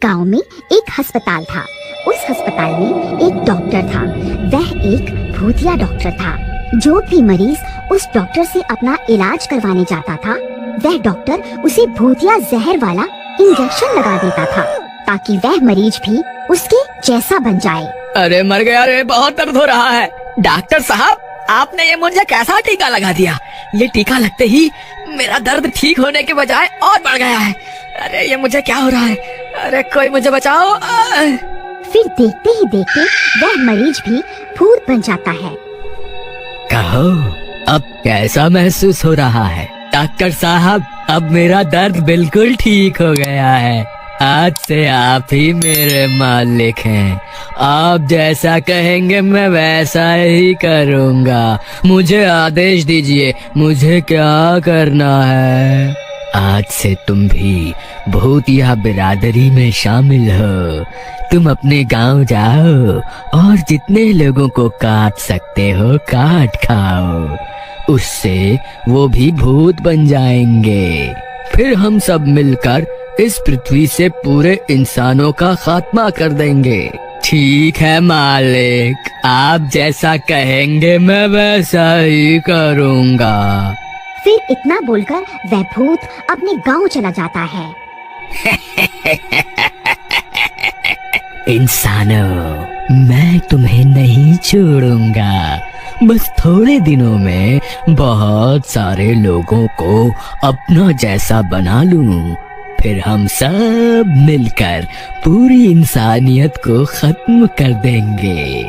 गांव में एक अस्पताल था। उस अस्पताल में एक डॉक्टर था। वह एक भूतिया डॉक्टर था। जो भी मरीज उस डॉक्टर से अपना इलाज करवाने जाता था, वह डॉक्टर उसे भूतिया जहर वाला इंजेक्शन लगा देता था ताकि वह मरीज भी उसके जैसा बन जाए। अरे मर गया रे, बहुत दर्द हो रहा है। डॉक्टर साहब, आपने ये मुझे कैसा टीका लगा दिया? ये टीका लगते ही मेरा दर्द ठीक होने के बजाय और बढ़ गया है। अरे ये मुझे क्या हो रहा है? अरे कोई मुझे बचाओ। फिर देखते ही देखते वह मरीज भी भूत बन जाता है। कहो, अब कैसा महसूस हो रहा है? डॉक्टर साहब, अब मेरा दर्द बिल्कुल ठीक हो गया है। आज से आप ही मेरे मालिक हैं। आप जैसा कहेंगे मैं वैसा ही करूँगा। मुझे आदेश दीजिए, मुझे क्या करना है? आज से तुम भी भूतिया बिरादरी में शामिल हो। तुम अपने गांव जाओ और जितने लोगों को काट सकते हो काट खाओ। उससे वो भी भूत बन जाएंगे। फिर हम सब मिलकर इस पृथ्वी से पूरे इंसानों का खात्मा कर देंगे। ठीक है मालिक, आप जैसा कहेंगे मैं वैसा ही करूँगा। फिर इतना बोलकर वह भूत अपने गांव चला जाता है। इंसानों, मैं तुम्हें नहीं छोड़ूंगा। बस थोड़े दिनों में बहुत सारे लोगों को अपना जैसा बना लूं। फिर हम सब मिलकर पूरी इंसानियत को खत्म कर देंगे।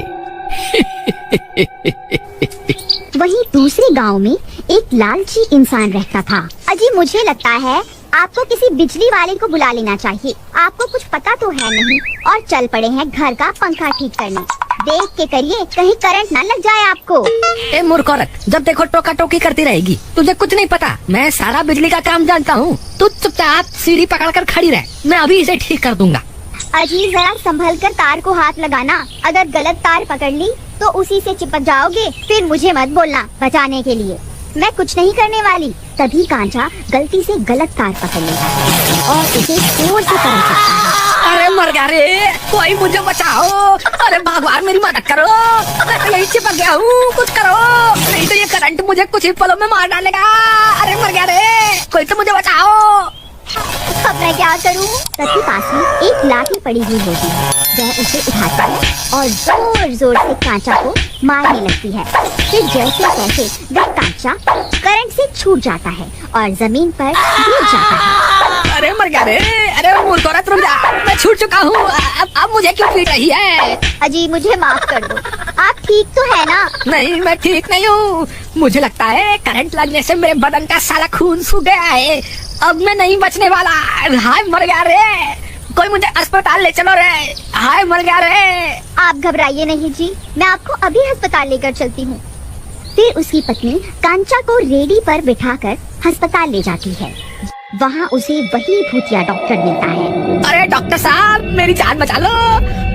वहीं दूसरे गांव में एक लालची इंसान रहता था। अजी, मुझे लगता है आपको किसी बिजली वाले को बुला लेना चाहिए। आपको कुछ पता तो है नहीं और चल पड़े हैं घर का पंखा ठीक करने। देख के करिए, कहीं करंट ना लग जाए आपको। ए मूर्ख औरत, जब देखो टोका टोकी करती रहेगी। तुझे कुछ नहीं पता, मैं सारा बिजली का काम जानता हूँ। तू चुपचाप सीढ़ी पकड़कर खड़ी रह, मैं अभी इसे ठीक कर दूंगा। अजी, जरा संभल कर तार को हाथ लगाना। अगर गलत तार पकड़ ली तो उसी से चिपक जाओगे। फिर मुझे मत बोलना बचाने के लिए, मैं कुछ नहीं करने वाली। तभी कांचा गलती से गलत तार पकड़ लेता है और उसे जोर से करंट लगता है। अरे मर गया रे, कोई मुझे बचाओ। अरे भगवान, मेरी मदद करो, मैं तो यही चिपक गया हूँ। कुछ करो, नहीं तो ये करंट मुझे कुछ ही पलों में मार डालेगा। अरे मर गया रे, कोई तो मुझे बचाओ। अब मैं क्या करूँ? तभी पास में एक लाठी पड़ी हुई होती है। वह उसे उठाता है और जोर जोर से कांचा को मारने लगती है। फिर जैसे तैसे वह कांचा करंट से छूट जाता है और जमीन पर गिर जाता है। अरे मर गया रे, अरे मूर्ख औरत रुक जा, मैं छूट चुका हूँ। अब मुझे क्यों पीट रही है? अजी, मुझे माफ कर दो। आप ठीक तो है ना? नहीं, मैं ठीक नहीं हूँ। मुझे लगता है करंट लगने से मेरे बदन का सारा खून सूख गया है। अब मैं नहीं बचने वाला। हाय मर गया रे, कोई मुझे अस्पताल ले चलो रे। हाय मर गया रे। आप घबराइए नहीं जी, मैं आपको अभी अस्पताल लेकर चलती हूँ। फिर उसकी पत्नी कांचा को रेडी पर बिठाकर अस्पताल ले जाती है। वहाँ उसे वही भूतिया डॉक्टर मिलता है। अरे डॉक्टर साहब, मेरी जान बचा लो।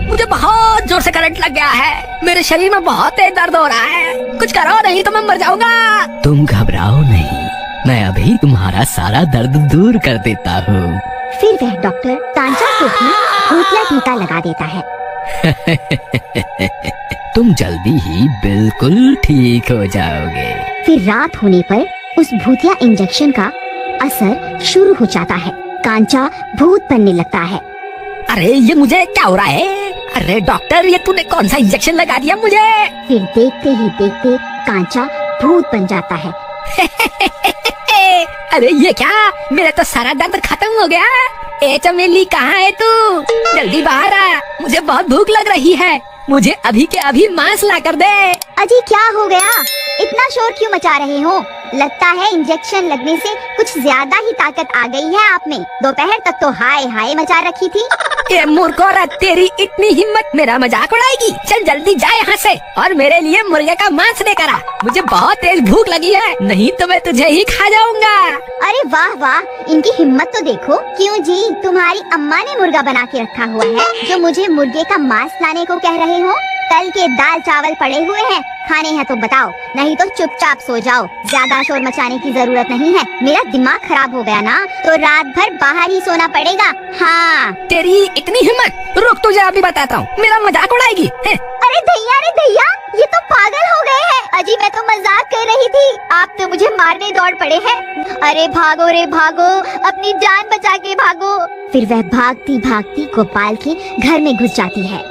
मुझे बहुत जोर से करंट लग गया है। मेरे शरीर में बहुत तेज दर्द हो रहा है। कुछ करो, नहीं तो मैं मर जाऊंगा। तुम घबराओ नहीं, मैं अभी तुम्हारा सारा दर्द दूर कर देता हूँ। फिर वह डॉक्टर कांचा को भी भूतिया टीका लगा देता है। तुम जल्दी ही बिल्कुल ठीक हो जाओगे। फिर रात होने पर उस भूतिया इंजेक्शन का असर शुरू हो जाता है। कांचा भूत बनने लगता है। अरे ये मुझे क्या हो रहा है? अरे डॉक्टर, ये तूने कौन सा इंजेक्शन लगा दिया मुझे? फिर देखते ही देखते कांचा भूत बन जाता है। अरे ये क्या, मेरा तो सारा दर्द खत्म हो गया। ए चमेली, कहाँ है तू? जल्दी बाहर आ, मुझे बहुत भूख लग रही है। मुझे अभी के अभी मांस ला कर दे। अजी, क्या हो गया? इतना शोर क्यों मचा रहे हो? लगता है इंजेक्शन लगने से कुछ ज्यादा ही ताकत आ गई है आप में। दोपहर तक तो हाय हाय मचा रखी थी। ये मूर्ख औरत, तेरी इतनी हिम्मत, मेरा मजाक उड़ाएगी? चल जल्दी जा यहाँ से और मेरे लिए मुर्गे का मांस लेकर आ। मुझे बहुत तेज भूख लगी है, नहीं तो मैं तुझे ही खा जाऊंगा। अरे वाह वाह, इनकी हिम्मत तो देखो। क्यों जी, तुम्हारी अम्मा ने मुर्गा बना के रखा हुआ है जो मुझे मुर्गे का मांस लाने को कह रहे हो? कल के दाल चावल पड़े हुए हैं, खाने हैं तो बताओ, नहीं तो चुपचाप सो जाओ। ज्यादा शोर मचाने की जरूरत नहीं है। मेरा दिमाग खराब हो गया ना तो रात भर बाहर ही सोना पड़ेगा। हाँ। तेरी इतनी हिम्मत, रुक तुझे अभी बताता हूँ, मेरा मजाक उड़ाएगी। अरे भैया, ये तो पागल हो गए हैं। अजी मैं तो मजाक कर रही थी, आप तो मुझे मारने दौड़ पड़े हैं। अरे भागो रे भागो, अपनी जान बचा के भागो। फिर वह भागती भागती गोपाल के घर में घुस जाती है।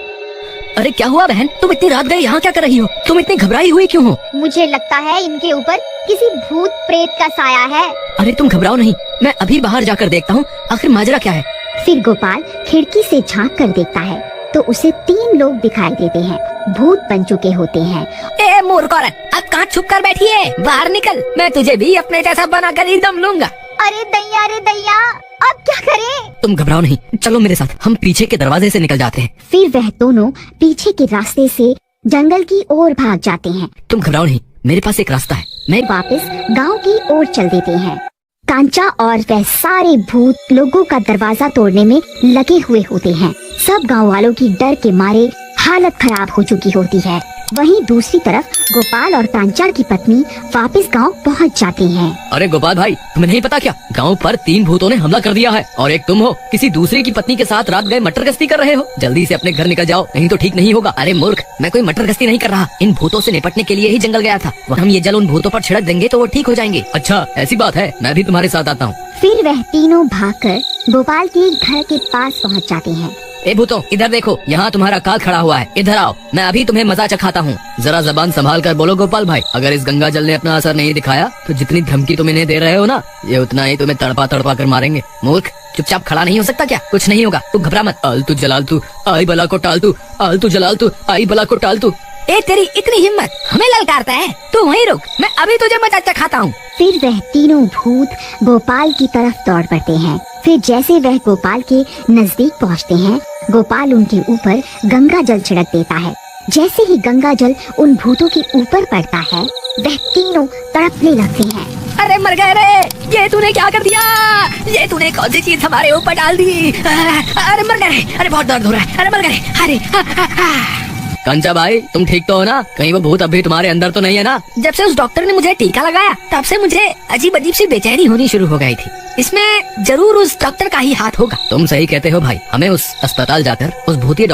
अरे क्या हुआ बहन, तुम इतनी रात गए यहाँ क्या कर रही हो? तुम इतनी घबराई हुई क्यों हो? मुझे लगता है इनके ऊपर किसी भूत प्रेत का साया है। अरे तुम घबराओ नहीं, मैं अभी बाहर जाकर देखता हूँ आखिर माजरा क्या है। फिर गोपाल खिड़की से झांक कर देखता है तो उसे 3 लोग दिखाई देते हैं। भूत बन चुके होते हैं। ए मूर्ख औरत, अब कहाँ छुप कर बैठी है? बाहर निकल, मैं तुझे भी अपने जैसा बना कर ही दम लूंगा। अरे दैया, अब क्या करें? तुम घबराओ नहीं, चलो मेरे साथ, हम पीछे के दरवाजे से निकल जाते हैं। फिर वह दोनों पीछे के रास्ते से जंगल की ओर भाग जाते हैं। तुम घबराओ नहीं, मेरे पास एक रास्ता है, मैं वापस गांव की ओर चल देते हैं। कांचा और वह सारे भूत लोगों का दरवाजा तोड़ने में लगे हुए होते हैं। सब गांव वालों की डर के मारे हालत खराब हो चुकी होती है। वहीं दूसरी तरफ गोपाल और कांचा की पत्नी वापस गांव पहुंच जाते हैं। अरे गोपाल भाई, तुम्हें नहीं पता क्या, गांव पर 3 भूतों ने हमला कर दिया है और एक तुम हो, किसी दूसरे की पत्नी के साथ रात गए मटर गश्ती कर रहे हो। जल्दी से अपने घर निकल जाओ, नहीं तो ठीक नहीं होगा। अरे मूर्ख, मैं कोई मटर गश्ती नहीं कर रहा, इन भूतों से निपटने के लिए ही जंगल गया था। वहाँ हम ये जल उन भूतों पर छिड़क देंगे तो वो ठीक हो जाएंगे। अच्छा ऐसी बात है, मैं भी तुम्हारे साथ आता हूँ। फिर वह तीनों भागकर गोपाल के घर के पास पहुंच जाते हैं। ए भूतों, इधर देखो, यहाँ तुम्हारा काल खड़ा हुआ है, इधर आओ, मैं अभी तुम्हें मजा चखाता हूँ। जरा जबान संभाल कर बोलो गोपाल भाई, अगर इस गंगा जल ने अपना असर नहीं दिखाया तो जितनी धमकी तुम इन्हें दे रहे हो ना, ये उतना ही तुम्हें तड़पा तड़पा कर मारेंगे। मूर्ख, चुपचाप खड़ा नहीं हो सकता क्या? कुछ नहीं होगा, तू घबरा मत। आलतू जलालतू आई बला को टालतू, आलतू जलालतू आई बला को टालतू। ए तेरी इतनी हिम्मत, हमें ललकारता है? तू वहीं रुक, मैं अभी तुझे मजा चखाता हूँ। फिर वह तीनों भूत गोपाल की तरफ दौड़ पड़ते हैं। फिर जैसे वह गोपाल के नजदीक पहुंचते हैं, गोपाल उनके ऊपर गंगा जल छिड़क देता है। जैसे ही गंगा जल उन भूतों के ऊपर पड़ता है, वह तीनों तड़पने लगते हैं। अरे मर गए रे, ये तूने क्या कर दिया? ये तूने कौन सी चीज हमारे ऊपर डाल दी? अरे मर गए, अरे बहुत दर्द हो रहा है, अरे मर गए, अरे। कंचा भाई, तुम ठीक तो हो ना? कहीं वो भूत अभी तुम्हारे अंदर तो नहीं है ना? जब से उस डॉक्टर ने मुझे टीका लगाया तब से मुझे अजीब अजीब सी बेचैनी होनी शुरू हो गई थी। इसमें जरूर उस डॉक्टर का ही हाथ होगा। तुम सही कहते हो भाई, हमें उस अस्पताल जाकर उस भूतिया